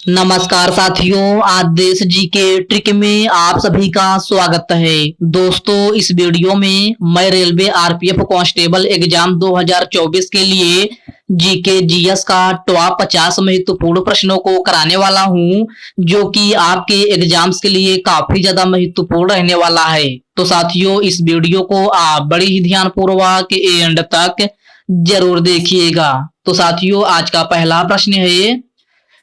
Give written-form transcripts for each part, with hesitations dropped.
नमस्कार साथियों, आज देश जी के ट्रिक में आप सभी का स्वागत है। दोस्तों, इस वीडियो में मैं रेलवे आरपीएफ कांस्टेबल एग्जाम 2024 के लिए जीके जीएस का टॉप 50 महत्वपूर्ण प्रश्नों को कराने वाला हूं, जो कि आपके एग्जाम्स के लिए काफी ज्यादा महत्वपूर्ण रहने वाला है। तो साथियों, इस वीडियो को आप बड़ी ही ध्यानपूर्वक एंड तक जरूर देखिएगा। तो साथियों, आज का पहला प्रश्न है,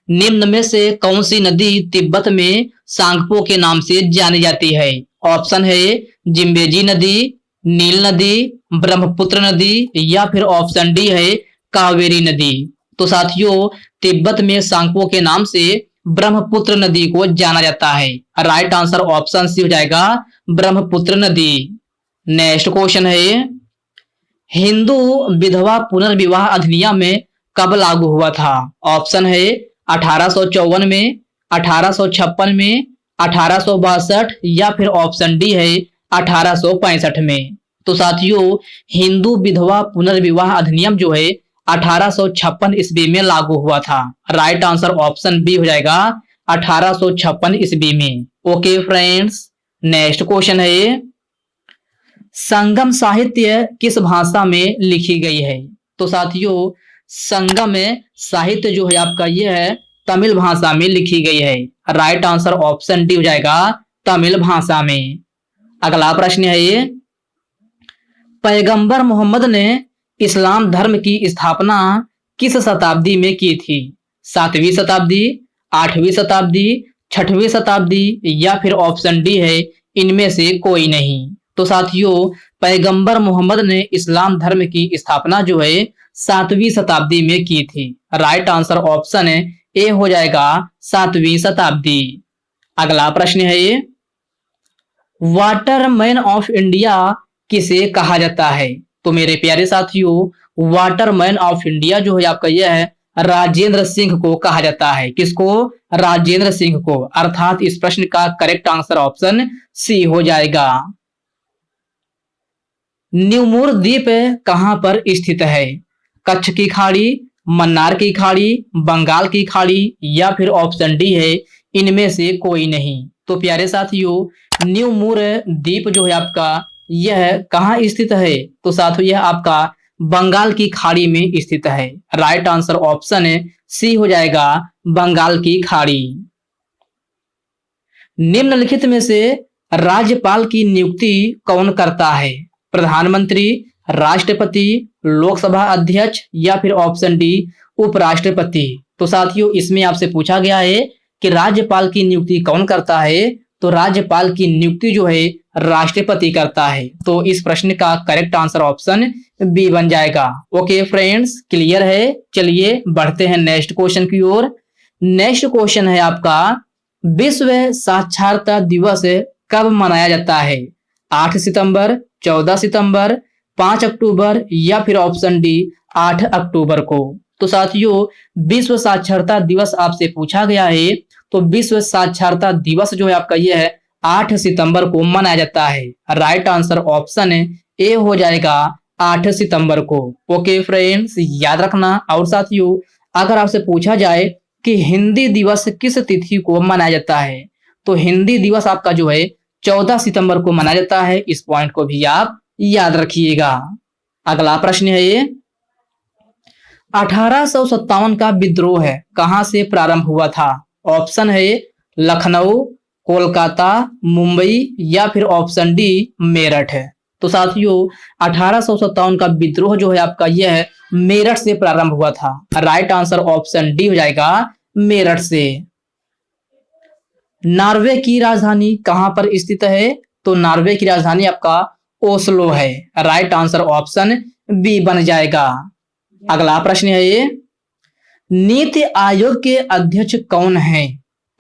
निम्न में से कौन सी नदी तिब्बत में सांगपो के नाम से जानी जाती है? ऑप्शन है जिम्बेजी नदी, नील नदी, ब्रह्मपुत्र नदी या फिर ऑप्शन डी है कावेरी नदी। तो साथियों, तिब्बत में सांगपो के नाम से ब्रह्मपुत्र नदी को जाना जाता है। राइट आंसर ऑप्शन सी हो जाएगा ब्रह्मपुत्र नदी। नेक्स्ट क्वेश्चन है, हिंदू विधवा पुनर्विवाह अधिनियम में कब लागू हुआ था? ऑप्शन है 1854 में, 1856 में, 1862 या फिर ऑप्शन डी है 1865 में। तो साथियों, हिंदू विधवा पुनर्विवाह अधिनियम जो है 1856 ईस्वी में लागू हुआ था। राइट आंसर ऑप्शन बी हो जाएगा 1856 ईस्वी में। ओके फ्रेंड्स, नेक्स्ट क्वेश्चन है, संगम साहित्य किस भाषा में लिखी गई है? तो साथियों, संगम साहित्य जो है आपका ये है तमिल भाषा में लिखी गई है। राइट आंसर ऑप्शन डी हो जाएगा तमिल भाषा में। अगला प्रश्न है ये, पैगंबर मोहम्मद ने इस्लाम धर्म की स्थापना किस शताब्दी में की थी? 7वीं शताब्दी, 8वीं शताब्दी, 6वीं शताब्दी या फिर ऑप्शन डी है इनमें से कोई नहीं। तो साथियों, पैगंबर मोहम्मद ने इस्लाम धर्म की स्थापना जो है 7वीं शताब्दी में की थी। राइट आंसर ऑप्शन ए हो जाएगा 7वीं शताब्दी। अगला प्रश्न है ये, वाटरमैन ऑफ इंडिया किसे कहा जाता है? तो मेरे प्यारे साथियों, वाटरमैन ऑफ इंडिया जो है आपका यह है राजेंद्र सिंह को कहा जाता है। किसको? राजेंद्र सिंह को। अर्थात इस प्रश्न का करेक्ट आंसर ऑप्शन सी हो जाएगा। न्यूमूर द्वीप कहां पर स्थित है? कच्छ की खाड़ी, मन्नार की खाड़ी, बंगाल की खाड़ी या फिर ऑप्शन डी है इनमें से कोई नहीं। तो प्यारे साथियों, न्यूमूर द्वीप जो है आपका यह कहाँ स्थित है? तो साथियों, यह आपका बंगाल की खाड़ी में स्थित है। राइट आंसर ऑप्शन सी हो जाएगा बंगाल की खाड़ी। निम्नलिखित में से राज्यपाल की नियुक्ति कौन करता है? प्रधानमंत्री, राष्ट्रपति, लोकसभा अध्यक्ष या फिर ऑप्शन डी उपराष्ट्रपति। तो साथियों, इसमें आपसे पूछा गया है कि राज्यपाल की नियुक्ति कौन करता है? तो राज्यपाल की नियुक्ति जो है राष्ट्रपति करता है। तो इस प्रश्न का करेक्ट आंसर ऑप्शन बी बन जाएगा। ओके फ्रेंड्स, क्लियर है? चलिए बढ़ते हैं नेक्स्ट क्वेश्चन की ओर। नेक्स्ट क्वेश्चन है आपका, विश्व साक्षरता दिवस कब मनाया जाता है? 8 सितंबर, 14 सितंबर, 5 अक्टूबर या फिर ऑप्शन डी 8 अक्टूबर को। तो साथियों, विश्व साक्षरता दिवस आपसे पूछा गया है, तो विश्व साक्षरता दिवस जो है आपका ये है 8 सितंबर को मनाया जाता है। राइट आंसर ऑप्शन ए हो जाएगा 8 सितंबर को। ओके फ्रेंड्स, याद रखना। और साथियों, अगर आपसे पूछा जाए कि हिंदी दिवस किस तिथि को मनाया जाता है, तो हिंदी दिवस आपका जो है 14 सितंबर को मनाया जाता है। इस पॉइंट को भी आप याद रखिएगा। अगला प्रश्न है ये, 1857 का विद्रोह है कहां से प्रारंभ हुआ था? ऑप्शन है लखनऊ, कोलकाता, मुंबई या फिर ऑप्शन डी मेरठ है। तो साथियों, 1857 का विद्रोह जो है आपका यह है मेरठ से प्रारंभ हुआ था। राइट आंसर ऑप्शन डी हो जाएगा मेरठ से। नॉर्वे की राजधानी कहां पर स्थित है? तो नॉर्वे की राजधानी आपका ओस्लो है। राइट आंसर ऑप्शन बी बन जाएगा। अगला प्रश्न है ये, नीति आयोग के अध्यक्ष कौन है?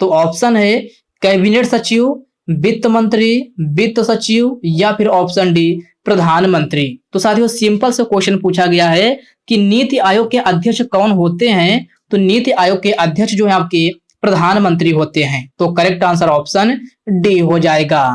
तो ऑप्शन है कैबिनेट सचिव, वित्त मंत्री, वित्त सचिव या फिर ऑप्शन डी प्रधानमंत्री। तो साथियों, सिंपल से क्वेश्चन पूछा गया है कि नीति आयोग के अध्यक्ष कौन होते हैं? तो नीति आयोग के अध्यक्ष जो है आपके प्रधानमंत्री होते हैं। तो करेक्ट आंसर ऑप्शन डी हो जाएगा।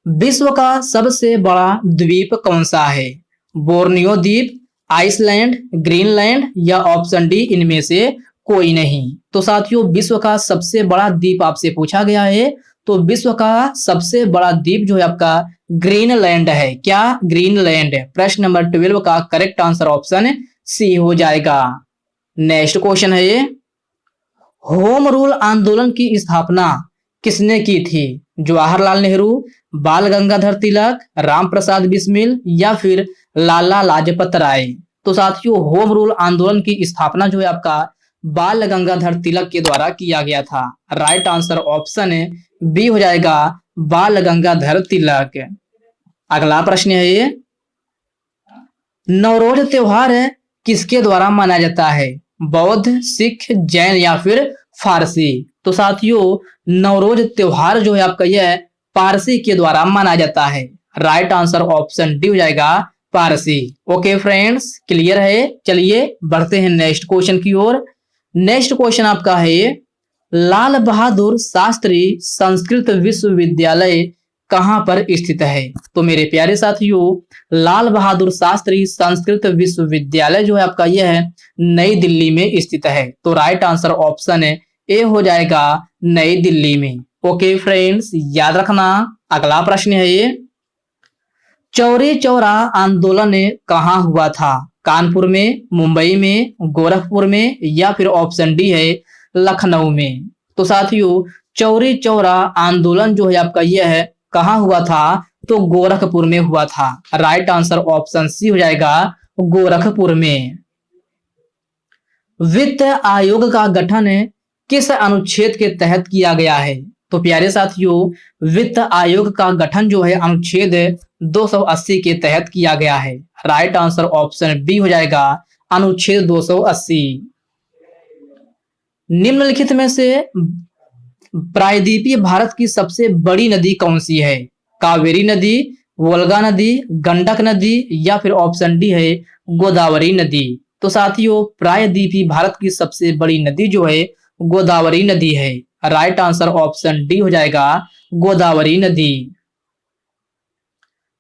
विश्व का सबसे बड़ा द्वीप कौन सा है? बोर्नियो द्वीप, आइसलैंड, ग्रीनलैंड या ऑप्शन डी इनमें से कोई नहीं। तो साथियों विश्व का सबसे बड़ा द्वीप आपसे पूछा गया है, तो विश्व का सबसे बड़ा द्वीप जो है आपका ग्रीनलैंड है। क्या? ग्रीनलैंड। प्रश्न नंबर 12 का करेक्ट आंसर ऑप्शन सी हो जाएगा। नेक्स्ट क्वेश्चन है ये, होम रूल आंदोलन की स्थापना किसने की थी? जवाहरलाल नेहरू, बाल गंगाधर तिलक, राम प्रसाद बिस्मिल या फिर लाला लाजपत राय? तो साथियों होम रूल आंदोलन की स्थापना जो है आपका बाल गंगाधर तिलक के द्वारा किया गया था। राइट आंसर ऑप्शन बी हो जाएगा, बाल गंगाधर तिलक। अगला प्रश्न है ये, नवरोज त्योहार किसके द्वारा मनाया जाता है? बौद्ध, सिख, जैन या फिर फारसी? तो साथियों नवरोज त्योहार जो है आपका यह पारसी के द्वारा मनाया जाता है। राइट आंसर ऑप्शन डी हो जाएगा, पारसी। ओके फ्रेंड्स, क्लियर है। चलिए बढ़ते हैं नेक्स्ट क्वेश्चन की ओर। नेक्स्ट क्वेश्चन आपका है, लाल बहादुर शास्त्री संस्कृत विश्वविद्यालय कहां पर स्थित है? तो मेरे प्यारे साथियों लाल बहादुर शास्त्री संस्कृत विश्वविद्यालय जो है आपका यह है नई दिल्ली में स्थित है। तो राइट आंसर ऑप्शन ए हो जाएगा, नई दिल्ली में। ओके फ्रेंड्स, याद रखना। अगला प्रश्न है ये, चौरी चौरा आंदोलन कहां हुआ था? कानपुर में, मुंबई में, गोरखपुर में या फिर ऑप्शन डी है लखनऊ में? तो साथियों चौरी चौरा आंदोलन जो है आपका यह है कहां हुआ था? तो गोरखपुर में हुआ था। राइट आंसर ऑप्शन सी हो जाएगा, गोरखपुर में। वित्त आयोग का गठन किस अनुच्छेद के तहत किया गया है? तो प्यारे साथियों वित्त आयोग का गठन जो है अनुच्छेद 280 के तहत किया गया है। राइट आंसर ऑप्शन बी हो जाएगा, अनुच्छेद 280। निम्नलिखित में से प्रायद्वीपीय भारत की सबसे बड़ी नदी कौन सी है? कावेरी नदी, वोल्गा नदी, गंडक नदी या फिर ऑप्शन डी है गोदावरी नदी? तो साथियों प्रायद्वीपीय भारत की सबसे बड़ी नदी जो है गोदावरी नदी है। राइट आंसर ऑप्शन डी हो जाएगा, गोदावरी नदी।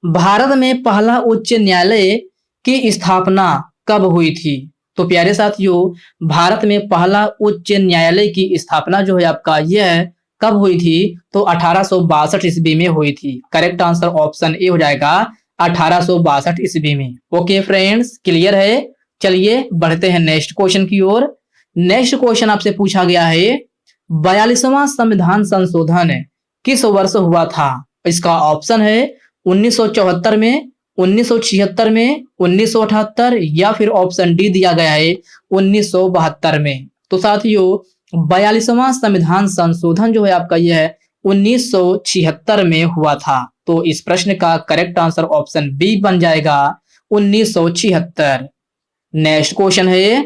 भारत में पहला उच्च न्यायालय की स्थापना कब हुई थी? तो प्यारे साथियों भारत में पहला उच्च न्यायालय की स्थापना जो है आपका यह कब हुई थी? तो 1862 ईस्वी में हुई थी। करेक्ट आंसर ऑप्शन ए हो जाएगा, 1862 ईस्वी में। ओके फ्रेंड्स, क्लियर है। चलिए बढ़ते हैं नेक्स्ट क्वेश्चन की ओर। नेक्स्ट क्वेश्चन आपसे पूछा गया है, 42वां संविधान संशोधन किस वर्ष हुआ था? इसका ऑप्शन है 1974 में, 1976 में, 1978 या फिर ऑप्शन डी दिया गया है 1972 में। तो साथियों 42वां संविधान संशोधन जो है आपका यह है 1976 में हुआ था। तो इस प्रश्न का करेक्ट आंसर ऑप्शन बी बन जाएगा, 1976। नेक्स्ट क्वेश्चन है,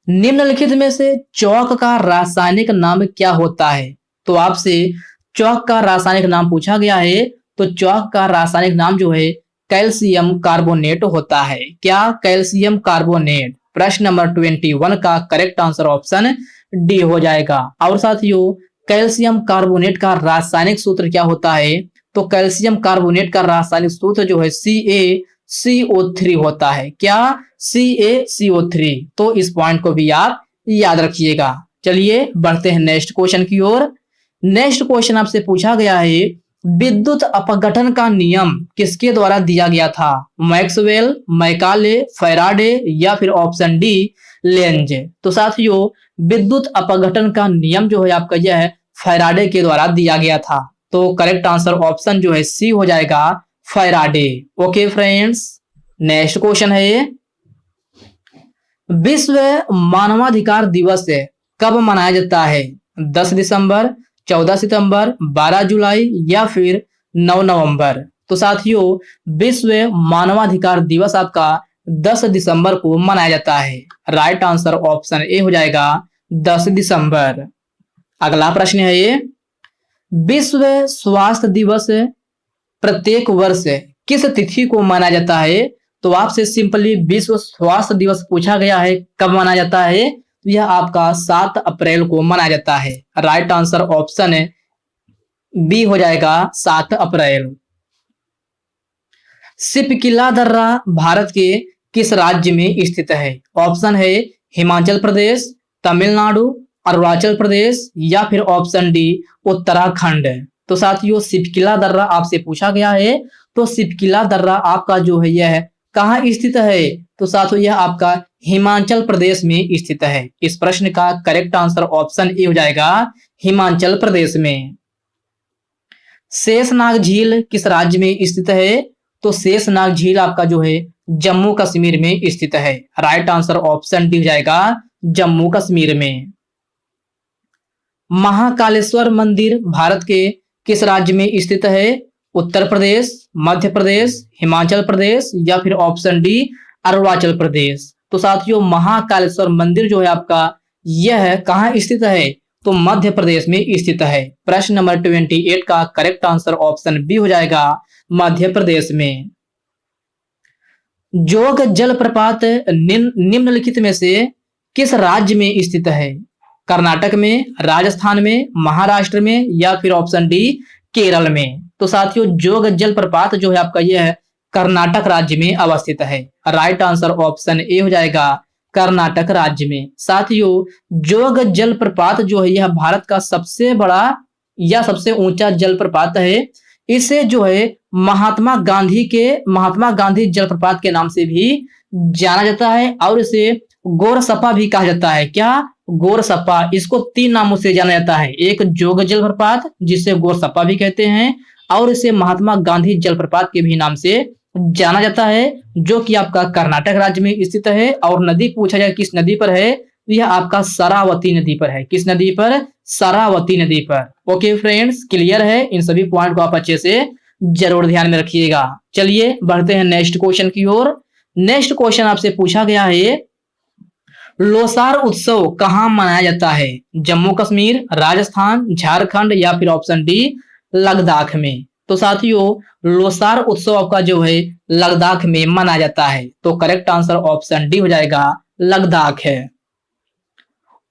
निम्नलिखित में से चौक का रासायनिक नाम क्या होता है? तो आपसे चौक का रासायनिक नाम पूछा गया है, तो चौक का रासायनिक नाम जो है कैल्शियम कार्बोनेट होता है। क्या? Calcium carbonate. प्रश्न नंबर 21 का करेक्ट आंसर ऑप्शन डी हो जाएगा। और साथियों कैल्शियम कार्बोनेट का रासायनिक सूत्र क्या होता है? तो कैल्शियम कार्बोनेट का रासायनिक सूत्र जो है CaCO3 होता है। क्या? CaCO3। तो इस पॉइंट को भी आप याद रखिएगा। चलिए बढ़ते हैं नेक्स्ट क्वेश्चन की ओर। नेक्स्ट क्वेश्चन आपसे पूछा गया है, विद्युत अपघटन का नियम किसके द्वारा दिया गया था? मैक्सवेल, मैकाले, फैराडे या फिर ऑप्शन डी लेंज? तो साथियों विद्युत अपघटन का नियम जो है आपका यह है फैराडे के द्वारा दिया गया था। तो करेक्ट आंसर ऑप्शन जो है सी हो जाएगा, Faraday. Okay friends, next question है, विश्व मानवाधिकार दिवस कब मनाया जाता है? 10 दिसंबर, 14 सितंबर, 12 जुलाई या फिर 9 नवंबर? तो साथियों विश्व मानवाधिकार दिवस आपका 10 दिसंबर को मनाया जाता है। राइट आंसर ऑप्शन ए हो जाएगा, 10 दिसंबर। अगला प्रश्न है ये, विश्व स्वास्थ्य दिवस प्रत्येक वर्ष किस तिथि को मनाया जाता है? तो आपसे सिंपली विश्व स्वास्थ्य दिवस पूछा गया है, कब मनाया जाता है? तो यह आपका 7 अप्रैल को मनाया जाता है। राइट आंसर ऑप्शन बी हो जाएगा, 7 अप्रैल। सिपकिला दर्रा भारत के किस राज्य में स्थित है? ऑप्शन है हिमाचल प्रदेश, तमिलनाडु, अरुणाचल प्रदेश या फिर ऑप्शन डी उत्तराखंड। तो साथियों सिपकिला दर्रा आपसे पूछा गया है, तो सिपकिला दर्रा आपका जो है यह कहाँ स्थित है? तो साथियों यह आपका हिमाचल प्रदेश में स्थित है। इस प्रश्न का करेक्ट आंसर ऑप्शन ए हो जाएगा, हिमाचल प्रदेश में। शेषनाग झील किस राज्य में स्थित है? तो शेषनाग झील आपका जो है जम्मू कश्मीर में स्थित है। राइट आंसर ऑप्शन डी हो जाएगा, जम्मू कश्मीर में। महाकालेश्वर मंदिर भारत के किस राज्य में स्थित है? उत्तर प्रदेश, मध्य प्रदेश, हिमाचल प्रदेश या फिर ऑप्शन डी अरुणाचल प्रदेश। तो साथियों महाकालेश्वर मंदिर जो है आपका यह कहाँ स्थित है? तो मध्य प्रदेश में स्थित है। प्रश्न नंबर 28 का करेक्ट आंसर ऑप्शन बी हो जाएगा, मध्य प्रदेश में। जोग जलप्रपात निम्नलिखित में से किस राज्य में स्थित है? कर्नाटक में, राजस्थान में, महाराष्ट्र में या फिर ऑप्शन डी केरल में। तो साथियों जोग जलप्रपात जो है आपका यह कर्नाटक राज्य में अवस्थित है। राइट आंसर ऑप्शन ए हो जाएगा, कर्नाटक राज्य में। साथियों जोग जलप्रपात जो है यह भारत का सबसे बड़ा या सबसे ऊंचा जलप्रपात है। इसे जो है महात्मा गांधी जलप्रपात के नाम से भी जाना जाता है और इसे गोरसपा भी कहा जाता है। क्या? गोरसपा। इसको 3 नामों से जाना जाता है। एक जोग जलप्रपात जिसे गोरसपा भी कहते हैं और इसे महात्मा गांधी जलप्रपात के भी नाम से जाना जाता है, जो कि आपका कर्नाटक राज्य में स्थित है। और नदी पूछा जाए किस नदी पर है, यह आपका शरावती नदी पर है। किस नदी पर? शरावती नदी पर। ओके फ्रेंड्स, क्लियर है? इन सभी पॉइंट को आप अच्छे से जरूर ध्यान में रखिएगा। चलिए बढ़ते हैं नेक्स्ट क्वेश्चन की ओर। नेक्स्ट क्वेश्चन आपसे पूछा गया है, लोसार उत्सव कहाँ मनाया जाता है? जम्मू कश्मीर, राजस्थान, झारखंड या फिर ऑप्शन डी लद्दाख में। तो साथियों लोसार उत्सव आपका जो है लद्दाख में मनाया जाता है। तो करेक्ट आंसर ऑप्शन डी हो जाएगा, लद्दाख है।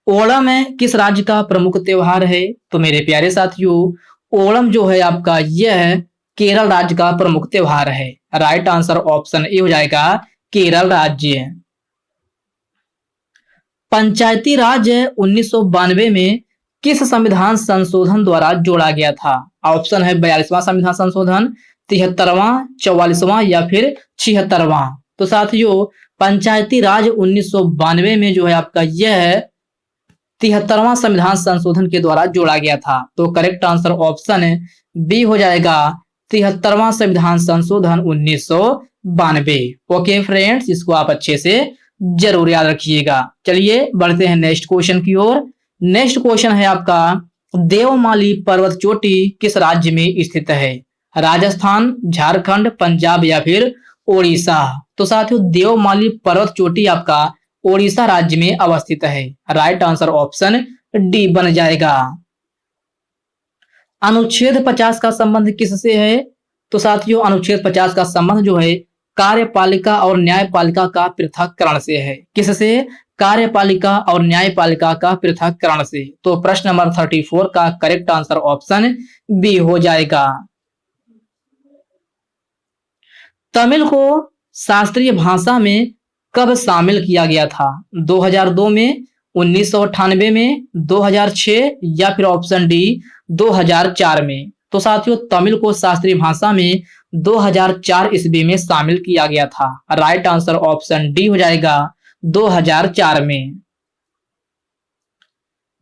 ओणम किस राज्य का प्रमुख त्योहार है? तो मेरे प्यारे साथियों ओणम जो है आपका यह केरल राज्य का प्रमुख त्योहार है। राइट आंसर ऑप्शन ए हो जाएगा, केरल राज्य। पंचायती राज 1992 में किस संविधान संशोधन द्वारा जोड़ा गया था? ऑप्शन है 42वां संविधान संशोधन, 73वां, 44वां या फिर 76वां। तो साथियों पंचायती राज 1992 में जो है आपका यह 73वां संविधान संशोधन के द्वारा जोड़ा गया था। तो करेक्ट आंसर ऑप्शन बी हो जाएगा, 73वां संविधान संशोधन 1992। ओके फ्रेंड्स, इसको आप अच्छे से जरूर याद रखिएगा। चलिए बढ़ते हैं नेक्स्ट क्वेश्चन की ओर। नेक्स्ट क्वेश्चन है आपका, देवमाली पर्वत चोटी किस राज्य में स्थित है? राजस्थान, झारखंड, पंजाब या फिर ओडिशा। तो साथियों देवमाली पर्वत चोटी आपका ओडिशा राज्य में अवस्थित है। राइट आंसर ऑप्शन डी बन जाएगा। अनुच्छेद 50 का संबंध किससे है? तो साथियों अनुच्छेद 50 का संबंध जो है कार्यपालिका और न्यायपालिका का पृथक्करण से है। किससे? कार्यपालिका और न्यायपालिका का पृथक्करण से। तो प्रश्न नंबर 34 का करेक्ट आंसर ऑप्शन बी हो जाएगा। तमिल को शास्त्रीय भाषा में कब शामिल किया गया था? 2002 में, 1998 में, 2006 या फिर ऑप्शन डी 2004 में। तो साथियों तमिल को शास्त्रीय भाषा में 2004 ईस्वी में शामिल किया गया था। राइट आंसर ऑप्शन डी हो जाएगा, 2004 में।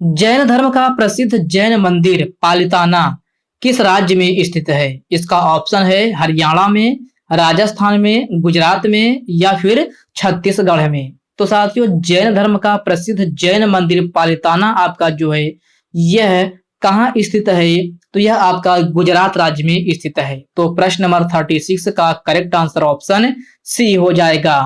जैन धर्म का प्रसिद्ध जैन मंदिर पालिताना किस राज्य में स्थित है? इसका ऑप्शन है हरियाणा में, राजस्थान में, गुजरात में या फिर छत्तीसगढ़ में। तो साथियों जैन धर्म का प्रसिद्ध जैन मंदिर पालिताना आपका जो है यह कहाँ स्थित है? तो यह आपका गुजरात राज्य में स्थित है। तो प्रश्न नंबर 36 का करेक्ट आंसर ऑप्शन सी हो जाएगा।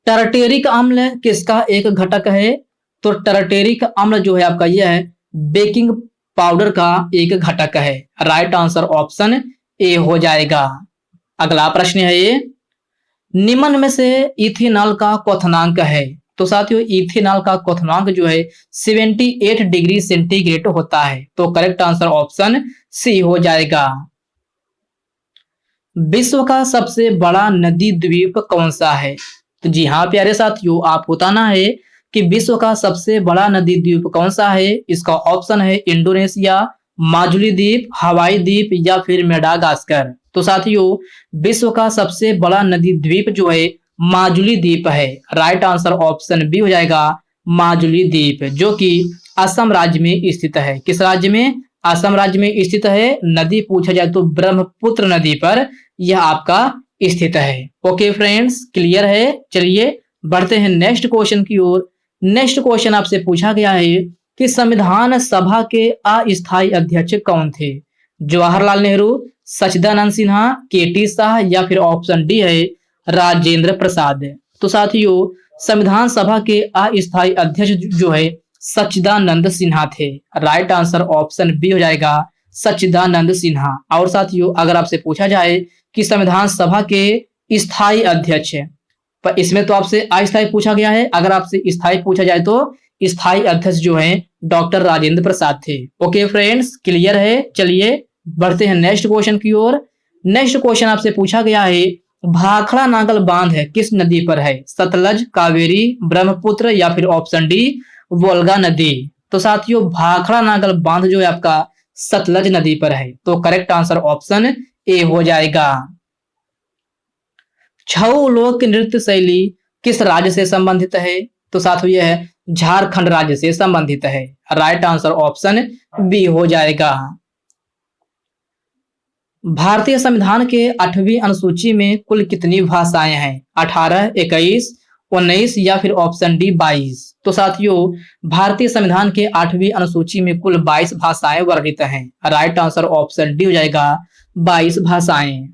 टर्टेरिक अम्ल किसका एक घटक है? तो टर्टेरिक अम्ल जो है आपका यह बेकिंग पाउडर का एक घटक है। राइट आंसर ऑप्शन ए हो जाएगा। अगला प्रश्न है ये, निम्न में से इथेनॉल का क्वथनांक है? तो साथियों इथेनॉल का क्वथनांक जो है 78 डिग्री सेंटीग्रेड होता है। तो करेक्ट आंसर ऑप्शन सी हो जाएगा। विश्व का सबसे बड़ा नदी द्वीप कौन सा है? तो जी हाँ प्यारे साथियों, आपको बताना है कि विश्व का सबसे बड़ा नदी द्वीप कौन सा है। इसका ऑप्शन है इंडोनेशिया, माजुली द्वीप, हवाई द्वीप या फिर मेडागास्कर। तो साथियों, विश्व का सबसे बड़ा नदी द्वीप जो है माजुली द्वीप है। राइट आंसर ऑप्शन बी हो जाएगा माजुली द्वीप, जो कि असम राज्य में स्थित है। किस राज्य में? असम राज्य में स्थित है। नदी पूछा जाए तो ब्रह्मपुत्र नदी पर यह आपका स्थित है। ओके फ्रेंड्स, क्लियर है। चलिए बढ़ते हैं नेक्स्ट क्वेश्चन की ओर। नेक्स्ट क्वेश्चन आपसे पूछा गया है कि संविधान सभा के अस्थायी अध्यक्ष कौन थे? जवाहरलाल नेहरू, सच्चिदानंद सिन्हा, केटी शाह या फिर ऑप्शन डी है राजेंद्र प्रसाद। तो साथियों, संविधान सभा के अस्थायी अध्यक्ष जो है सच्चिदानंद सिन्हा थे। राइट आंसर ऑप्शन बी हो जाएगा सच्चिदानंद सिन्हा। और साथियों, अगर आपसे पूछा जाए कि संविधान सभा के स्थायी अध्यक्ष, पर इसमें तो आपसे अस्थायी पूछा गया है, अगर आपसे स्थायी पूछा जाए तो स्थायी अध्यक्ष जो है डॉक्टर राजेंद्र प्रसाद थे। ओके फ्रेंड्स, क्लियर है। चलिए बढ़ते हैं नेक्स्ट क्वेश्चन की ओर। नेक्स्ट क्वेश्चन आपसे पूछा गया है भाखड़ा नागल बांध है किस नदी पर है? सतलज, कावेरी, ब्रह्मपुत्र या फिर ऑप्शन डी वोल्गा नदी। तो साथियों, भाखड़ा नागल बांध जो है आपका सतलज नदी पर है। तो करेक्ट आंसर ऑप्शन ए हो जाएगा। छऊ लोक नृत्य शैली किस राज्य से संबंधित है? तो साथियों, यह है झारखंड राज्य से संबंधित है। राइट आंसर ऑप्शन बी हो जाएगा। भारतीय संविधान के 8वीं अनुसूची में कुल कितनी भाषाएं हैं? 18, 21, 19 या फिर ऑप्शन डी 22। तो साथियों, भारतीय संविधान के 8वीं अनुसूची में कुल 22 भाषाएं वर्णित हैं। राइट आंसर ऑप्शन डी हो जाएगा 22 भाषाएं।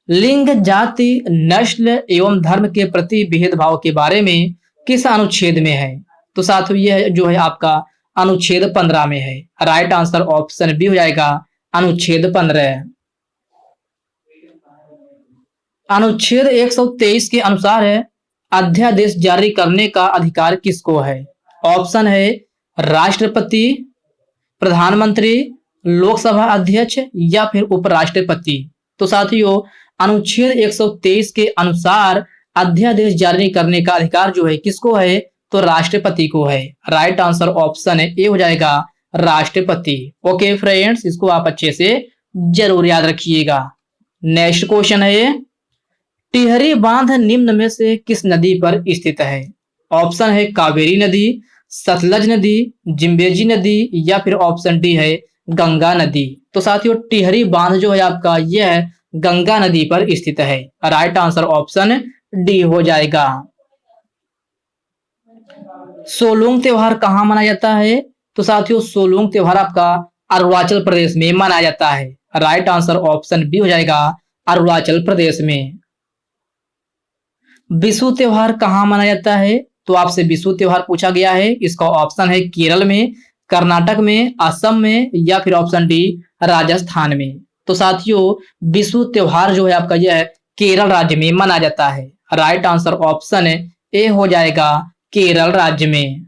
लिंग, जाति, नस्ल एवं धर्म के प्रति भेदभाव के बारे में किस अनुच्छेद में है? तो साथियों, यह जो है आपका अनुच्छेद 15 में है। राइट आंसर ऑप्शन बी हो जाएगा अनुच्छेद 15। अनुच्छेद 123 के अनुसार है अध्यादेश जारी करने का अधिकार किसको है? ऑप्शन है राष्ट्रपति, प्रधानमंत्री, लोकसभा अध्यक्ष या फिर उपराष्ट्रपति। तो साथियों, अनुच्छेद 123 के अनुसार अध्यादेश जारी करने का अधिकार जो है किसको है? तो राष्ट्रपति को है। राइट आंसर ऑप्शन ए हो जाएगा राष्ट्रपति। ओके फ्रेंड्स, इसको आप अच्छे से जरूर याद रखिएगा। नेक्स्ट क्वेश्चन है टिहरी बांध निम्न में से किस नदी पर स्थित है? ऑप्शन है कावेरी नदी, सतलज नदी, जिम्बेजी नदी या फिर ऑप्शन डी है गंगा नदी। तो साथियों, टिहरी बांध जो है आपका यह गंगा नदी पर स्थित है। राइट आंसर ऑप्शन डी हो जाएगा। सोलुंग त्योहार कहाँ मनाया जाता है? तो साथियों, सोलुंग त्योहार आपका अरुणाचल प्रदेश में मनाया जाता है। राइट आंसर ऑप्शन बी हो जाएगा अरुणाचल प्रदेश में। विशु त्योहार कहाँ मनाया जाता है? तो आपसे विशु त्योहार पूछा गया है। इसका ऑप्शन है केरल में, कर्नाटक में, असम में या फिर ऑप्शन डी राजस्थान में। तो साथियों, विशु त्योहार जो है आपका यह केरल राज्य में मनाया जाता है। राइट आंसर ऑप्शन ए हो जाएगा केरल राज्य में।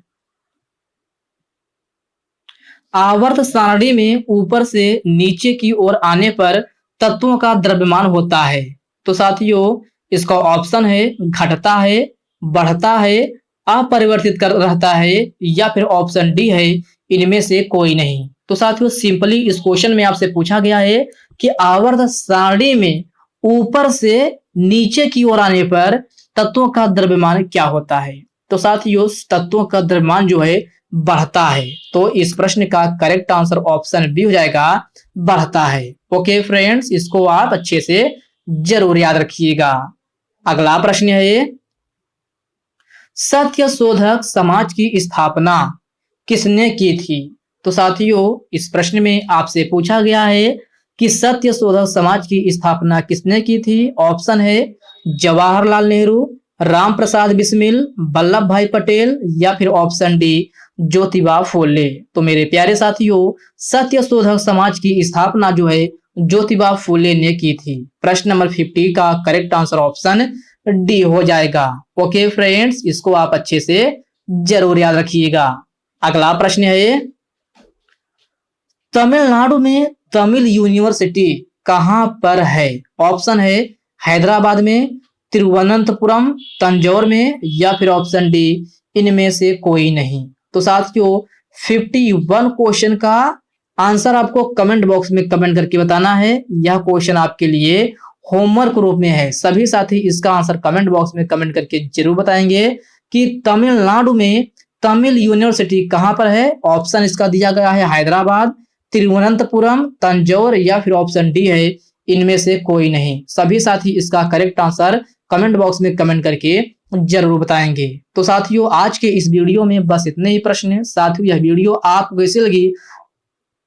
आवर्त सारणी में ऊपर से नीचे की ओर आने पर तत्वों का द्रव्यमान होता है। तो साथियों, इसका ऑप्शन है घटता है, बढ़ता है, अपरिवर्तित कर रहता है या फिर ऑप्शन डी है इनमें से कोई नहीं। तो साथियों, सिंपली इस क्वेश्चन में आपसे पूछा गया है कि आवर्त सारणी में ऊपर से नीचे की ओर आने पर तत्वों का द्रव्यमान क्या होता है? तो साथियों, तत्वों का द्रव्यमान जो है बढ़ता है। तो इस प्रश्न का करेक्ट आंसर ऑप्शन बी हो जाएगा बढ़ता है। ओके फ्रेंड्स, इसको आप अच्छे से जरूर याद रखिएगा। अगला प्रश्न है सत्य शोधक समाज की स्थापना किसने की थी? तो साथियों, इस प्रश्न में आपसे पूछा गया है कि सत्य शोधक समाज की स्थापना किसने की थी? ऑप्शन है जवाहरलाल नेहरू, राम प्रसाद बिस्मिल, वल्लभ भाई पटेल या फिर ऑप्शन डी ज्योतिबा फूले। तो मेरे प्यारे साथियों, सत्य शोधक समाज की स्थापना जो है ज्योतिबा फूले ने की थी। प्रश्न नंबर 50 का करेक्ट आंसर ऑप्शन डी हो जाएगा। ओके फ्रेंड्स, इसको आप अच्छे से जरूर याद रखिएगा। अगला प्रश्न है तमिलनाडु में तमिल यूनिवर्सिटी कहां पर है? ऑप्शन है हैदराबाद में, तिरुवनंतपुरम, तंजौर में, या फिर ऑप्शन डी इनमें से कोई नहीं। तो साथियों 51 क्वेश्चन का आंसर आपको कमेंट बॉक्स में कमेंट करके बताना है। यह क्वेश्चन आपके लिए होमवर्क रूप में है। सभी साथी इसका आंसर कमेंट बॉक्स में कमेंट करके जरूर बताएंगे कि तमिलनाडु में तमिल यूनिवर्सिटी कहां पर है। ऑप्शन इसका दिया गया है हैदराबाद, तिरुवनंतपुरम, तंजौर, या फिर ऑप्शन डी है इनमें से कोई नहीं। सभी साथी इसका करेक्ट आंसर कमेंट बॉक्स में कमेंट करके जरूर बताएंगे। तो साथियों आज के इस वीडियो में बस इतने ही प्रश्न हैं। साथियों यह वीडियो आपको कैसी लगी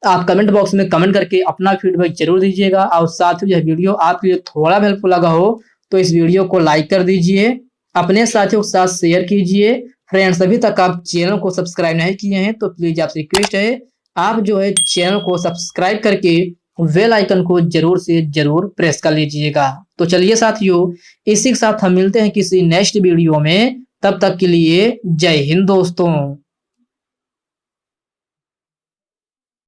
आप कमेंट बॉक्स में कमेंट करके अपना फीडबैक जरूर दीजिएगा। और साथियों यह वीडियो आपके लिए थोड़ा हेल्पफुल लगा हो तो इस वीडियो को लाइक कर दीजिए, अपने साथियों के साथ शेयर कीजिए। फ्रेंड्स अभी तक आप चैनल को सब्सक्राइब नहीं किए हैं तो प्लीज आपसे रिक्वेस्ट है आप जो है चैनल को सब्सक्राइब करके बेल आइकन को जरूर से जरूर प्रेस कर लीजिएगा। तो चलिए साथियों इसी के साथ हम मिलते हैं किसी नेक्स्ट वीडियो में। तब तक के लिए जय हिंद दोस्तों।